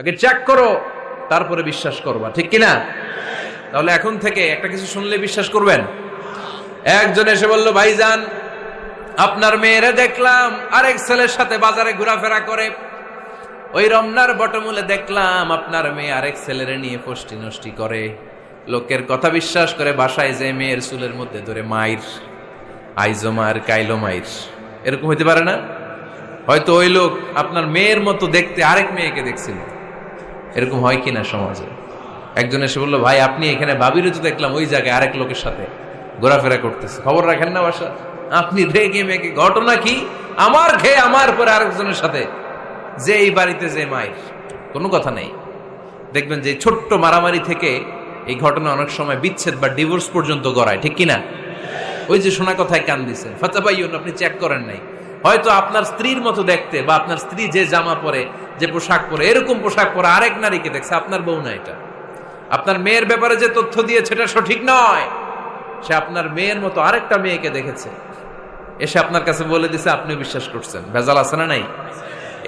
আগে চেক করো, তারপরে বিশ্বাস করবা, ঠিক কিনা? তাহলে এখন থেকে একটা কিছু শুনলে বিশ্বাস করবেন? একজন এসে বলল, ভাইজান আপনার মেয়েরে দেখলাম আরেক ছেলের সাথে বাজারে ঘোরাফেরা করে, ওই রমনার বটমূলে দেখলাম আপনার মেয়ে আরেক ছেলেরে নিয়ে ফষ্টি নষ্টি করে, লোকের কথা বিশ্বাস করে বাসায় যে মেয়ের চুলের মধ্যে ধরে মাইর, আইজো মার কাইলো মাইর। এরকম হইতে পারে না? হয়তো ওই লোক আপনার মেয়ের মতো দেখতে আরেক মেয়েকে দেখছিল। এরকম হয় কিনা সমাজে? একজন এসে বললো, ভাই আপনি এখানে ভাবিরও তো দেখলাম ওই জায়গায় আরেক লোকের সাথে ঘোরাফেরা করতেছে, খবর রাখেন না বাসা? আপনি রেগে মেগে, ঘটনা কি? আমার খেয়ে আমার পরে আরেকজনের সাথে, যে এই বাড়িতে যে মায়ের কোনো কথা নেই। দেখবেন যে ছোট্ট মারামারি থেকে এই ঘটনা অনেক সময় বিচ্ছেদ বা ডিভোর্স পর্যন্ত গড়ায়, ঠিক কিনা? ওই যে শোনা কথায় কান দিচ্ছেন, ফাতাবাইয়ুন, আপনি চেক করেন নাই। হয়তো আপনার স্ত্রীর মতো দেখতে বা আপনার স্ত্রী যে জামা পরে, যে পোশাক পরে, এরকম পোশাক পরে আরেক নারীকে দেখছে, আপনার বউ না এটা। আপনার মেয়ের ব্যাপারে যে তথ্য দিয়েছে এটা সঠিক নয়, সে আপনার মেয়ের মতো আরেকটা মেয়েকে দেখেছে, এসে আপনার কাছে বলে দিছে, আপনি বিশ্বাস করছেন। ভেজাল আছে না নাই?